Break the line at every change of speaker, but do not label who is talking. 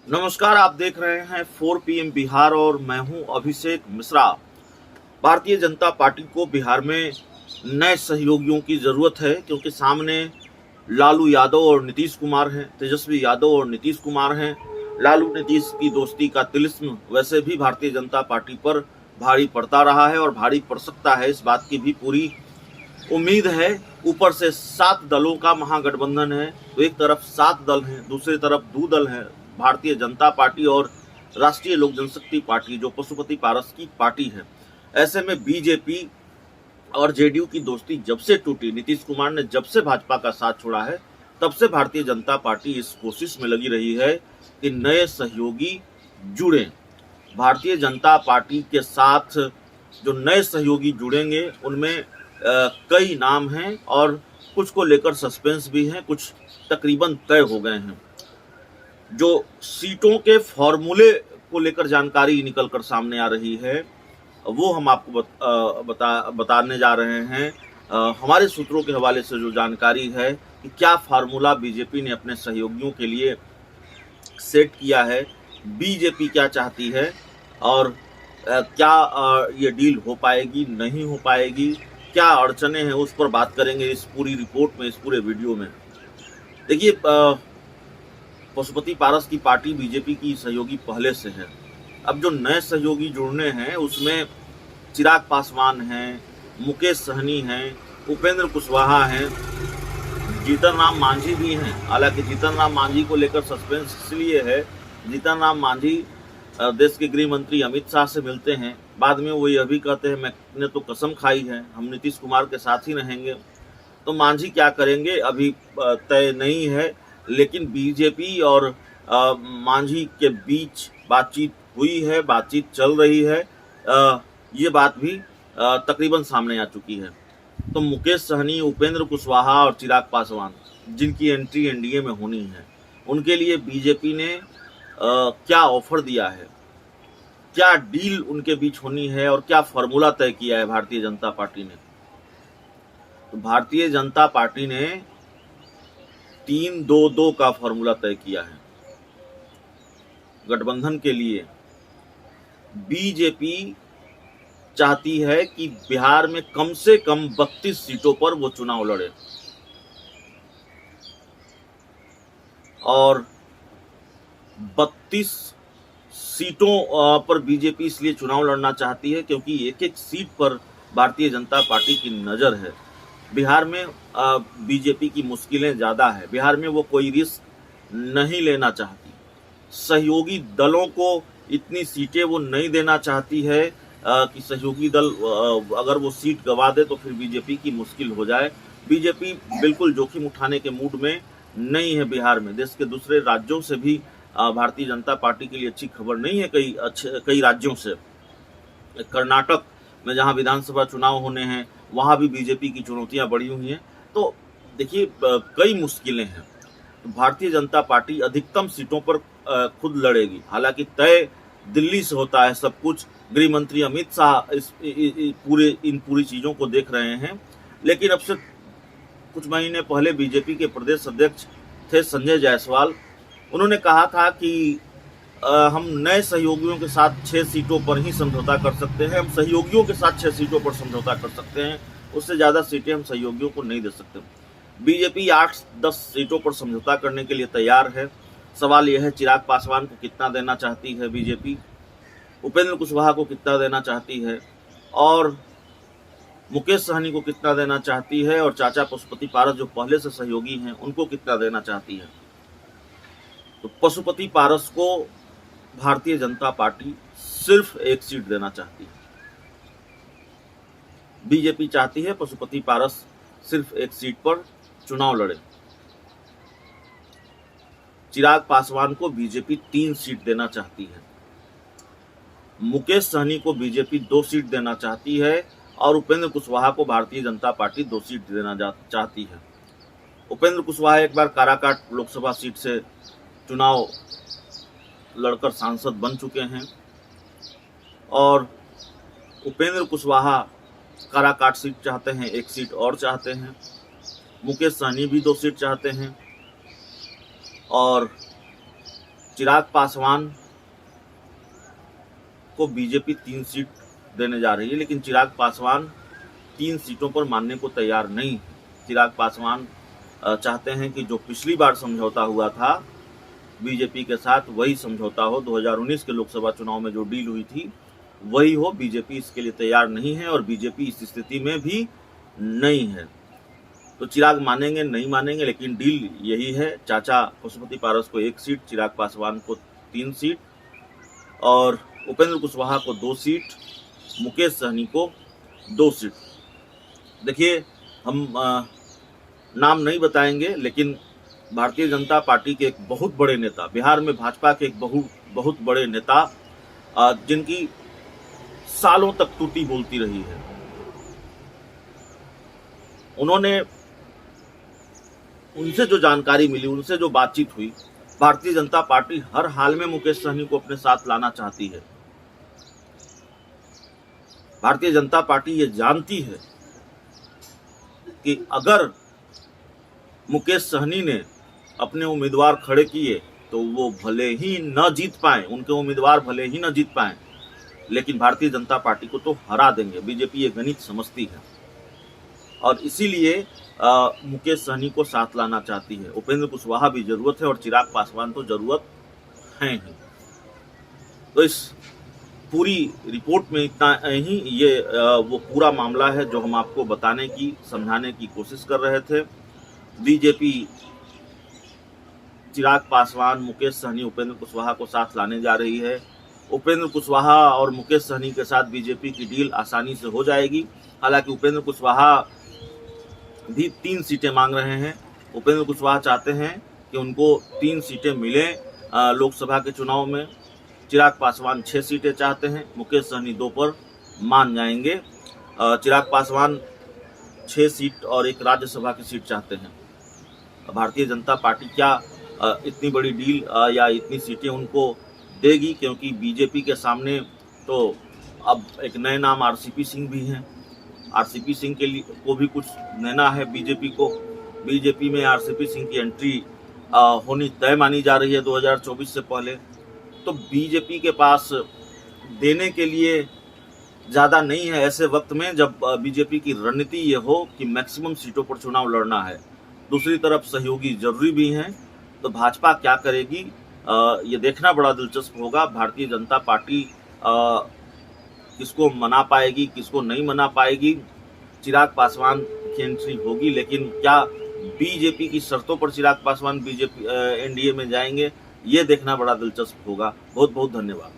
नमस्कार, आप देख रहे हैं 4 PM बिहार और मैं हूं अभिषेक मिश्रा। भारतीय जनता पार्टी को बिहार में नए सहयोगियों की जरूरत है क्योंकि सामने लालू यादव और नीतीश कुमार हैं, तेजस्वी यादव और नीतीश कुमार हैं। लालू नीतीश की दोस्ती का तिलिस्म वैसे भी भारतीय जनता पार्टी पर भारी पड़ता रहा है और भारी पड़ सकता है, इस बात की भी पूरी उम्मीद है। ऊपर से 7 दलों का महागठबंधन है, तो एक तरफ 7 दल हैं, दूसरी तरफ 2 दल हैं, भारतीय जनता पार्टी और राष्ट्रीय लोक जनशक्ति पार्टी, जो पशुपति पारस की पार्टी है। ऐसे में बीजेपी और जेडीयू की दोस्ती जब से टूटी, नीतीश कुमार ने जब से भाजपा का साथ छोड़ा है, तब से भारतीय जनता पार्टी इस कोशिश में लगी रही है कि नए सहयोगी जुड़ें। भारतीय जनता पार्टी के साथ जो नए सहयोगी जुड़ेंगे उनमें कई नाम हैं और कुछ को लेकर सस्पेंस भी हैं, कुछ तकरीबन तय हो गए हैं। जो सीटों के फॉर्मूले को लेकर जानकारी निकलकर सामने आ रही है, वो हम आपको बताने जा रहे हैं। हमारे सूत्रों के हवाले से जो जानकारी है कि क्या फार्मूला बीजेपी ने अपने सहयोगियों के लिए सेट किया है, बीजेपी क्या चाहती है और क्या ये डील हो पाएगी, नहीं हो पाएगी, क्या अड़चने हैं, उस पर बात करेंगे इस पूरी रिपोर्ट में, इस पूरे वीडियो में। देखिए, पशुपति पारस की पार्टी बीजेपी की सहयोगी पहले से है। अब जो नए सहयोगी जुड़ने हैं उसमें चिराग पासवान हैं, मुकेश सहनी हैं, उपेंद्र कुशवाहा हैं, जीतन राम मांझी भी हैं। हालांकि जीतन राम मांझी को लेकर सस्पेंस इसलिए है, जीतन राम मांझी देश के गृह मंत्री अमित शाह से मिलते हैं, बाद में वो यह भी कहते हैं मैंने तो कसम खाई है हम नीतीश कुमार के साथ ही रहेंगे। तो मांझी क्या करेंगे अभी तय नहीं है, लेकिन बीजेपी और मांझी के बीच बातचीत हुई है, बातचीत चल रही है। ये बात भी तकरीबन सामने आ चुकी है। तो मुकेश सहनी, उपेंद्र कुशवाहा और चिराग पासवान, जिनकी एंट्री एनडीए में होनी है, उनके लिए बीजेपी ने क्या ऑफर दिया है, क्या डील उनके बीच होनी है और क्या फॉर्मूला तय किया है भारतीय जनता पार्टी ने। तो भारतीय जनता पार्टी ने 3-2-2 का फॉर्मूला तय किया है गठबंधन के लिए। बीजेपी चाहती है कि बिहार में कम से कम 32 सीटों पर वो चुनाव लड़े और 32 सीटों पर बीजेपी इसलिए चुनाव लड़ना चाहती है क्योंकि एक एक सीट पर भारतीय जनता पार्टी की नजर है। बिहार में बीजेपी की मुश्किलें ज़्यादा है, बिहार में वो कोई रिस्क नहीं लेना चाहती। सहयोगी दलों को इतनी सीटें वो नहीं देना चाहती है कि सहयोगी दल अगर वो सीट गंवा दे तो फिर बीजेपी की मुश्किल हो जाए। बीजेपी बिल्कुल जोखिम उठाने के मूड में नहीं है बिहार में। देश के दूसरे राज्यों से भी भारतीय जनता पार्टी के लिए अच्छी खबर नहीं है। कई राज्यों से, कर्नाटक में जहां विधानसभा चुनाव होने हैं वहां भी बीजेपी की चुनौतियां बढ़ी हुई हैं। तो देखिए, कई मुश्किलें हैं। तो भारतीय जनता पार्टी अधिकतम सीटों पर खुद लड़ेगी। हालांकि तय दिल्ली से होता है सब कुछ, गृह मंत्री अमित शाह इन पूरी चीजों को देख रहे हैं। लेकिन अब से कुछ महीने पहले बीजेपी के प्रदेश अध्यक्ष थे संजय जायसवाल, उन्होंने कहा था कि हम नए सहयोगियों के साथ 6 सीटों पर ही समझौता कर सकते हैं, हम सहयोगियों के साथ 6 सीटों पर समझौता कर सकते हैं, उससे ज़्यादा सीटें हम सहयोगियों को नहीं दे सकते। बीजेपी 8-10 सीटों पर समझौता करने के लिए तैयार है। सवाल यह है चिराग पासवान को कितना देना चाहती है बीजेपी, उपेंद्र कुशवाहा को कितना देना चाहती है और मुकेश सहनी को कितना देना चाहती है और चाचा पशुपति पारस जो पहले से सहयोगी हैं उनको कितना देना चाहती है। तो पशुपति पारस को भारतीय जनता पार्टी सिर्फ 1 सीट देना चाहती है। बीजेपी चाहती है पशुपति पारस सिर्फ 1 सीट पर चुनाव लड़े। चिराग पासवान को बीजेपी 3 सीट देना चाहती है। मुकेश सहनी को बीजेपी 2 सीट देना चाहती है और उपेंद्र कुशवाहा को भारतीय जनता पार्टी 2 सीट देना चाहती है। उपेंद्र कुशवाहा एक बार काराकाट लोकसभा सीट से चुनाव लड़कर सांसद बन चुके हैं और उपेंद्र कुशवाहा काराकाट सीट चाहते हैं, 1 सीट और चाहते हैं। मुकेश सहनी भी 2 सीट चाहते हैं और चिराग पासवान को बीजेपी 3 सीट देने जा रही है, लेकिन चिराग पासवान 3 सीटों पर मानने को तैयार नहीं। चिराग पासवान चाहते हैं कि जो पिछली बार समझौता हुआ था बीजेपी के साथ वही समझौता हो। 2019 के लोकसभा चुनाव में जो डील हुई थी वही हो। बीजेपी इसके लिए तैयार नहीं है और बीजेपी इस स्थिति में भी नहीं है। तो चिराग मानेंगे नहीं मानेंगे, लेकिन डील यही है। चाचा पशुपति पारस को 1 सीट, चिराग पासवान को 3 सीट और उपेंद्र कुशवाहा को 2 सीट, मुकेश सहनी को 2 सीट। देखिए, हम नाम नहीं बताएंगे, लेकिन भारतीय जनता पार्टी के एक बहुत बड़े नेता, बिहार में भाजपा के एक बहुत बड़े नेता, जिनकी सालों तक टूटी बोलती रही है, उन्होंने, उनसे जो जानकारी मिली, उनसे जो बातचीत हुई, भारतीय जनता पार्टी हर हाल में मुकेश सहनी को अपने साथ लाना चाहती है। भारतीय जनता पार्टी ये जानती है कि अगर मुकेश सहनी ने अपने उम्मीदवार खड़े किए तो वो भले ही न जीत पाए, उनके उम्मीदवार भले ही न जीत पाए, लेकिन भारतीय जनता पार्टी को तो हरा देंगे। बीजेपी ये गणित समझती है और इसीलिए मुकेश सहनी को साथ लाना चाहती है। उपेंद्र कुशवाहा भी जरूरत है और चिराग पासवान तो जरूरत है ही। तो इस पूरी रिपोर्ट में इतना ही, ये वो पूरा मामला है जो हम आपको बताने की, समझाने की कोशिश कर रहे थे। बीजेपी चिराग पासवान, मुकेश सहनी, उपेंद्र कुशवाहा को साथ लाने जा रही है। उपेंद्र कुशवाहा और मुकेश सहनी के साथ बीजेपी की डील आसानी से हो जाएगी। हालांकि उपेंद्र कुशवाहा भी 3 सीटें मांग रहे हैं। उपेंद्र कुशवाहा चाहते हैं कि उनको 3 सीटें मिलें लोकसभा के चुनाव में। चिराग पासवान 6 सीटें चाहते हैं, मुकेश सहनी 2 पर मान जाएंगे। चिराग पासवान 6 सीट और 1 राज्यसभा की सीट चाहते हैं। भारतीय जनता पार्टी क्या इतनी बड़ी डील या इतनी सीटें उनको देगी, क्योंकि बीजेपी के सामने तो अब एक नए नाम आरसीपी सिंह भी हैं। आरसीपी सिंह के लिए को भी कुछ लेना है बीजेपी को। बीजेपी में आरसीपी सिंह की एंट्री होनी तय मानी जा रही है 2024 से पहले। तो बीजेपी के पास देने के लिए ज़्यादा नहीं है ऐसे वक्त में, जब बीजेपी की रणनीति ये हो कि मैक्सिमम सीटों पर चुनाव लड़ना है। दूसरी तरफ सहयोगी जरूरी भी हैं। तो भाजपा क्या करेगी ये देखना बड़ा दिलचस्प होगा। भारतीय जनता पार्टी किसको मना पाएगी, किसको नहीं मना पाएगी। चिराग पासवान की एंट्री होगी, लेकिन क्या बीजेपी की शर्तों पर चिराग पासवान बीजेपी एनडीए में जाएंगे, ये देखना बड़ा दिलचस्प होगा। बहुत बहुत धन्यवाद।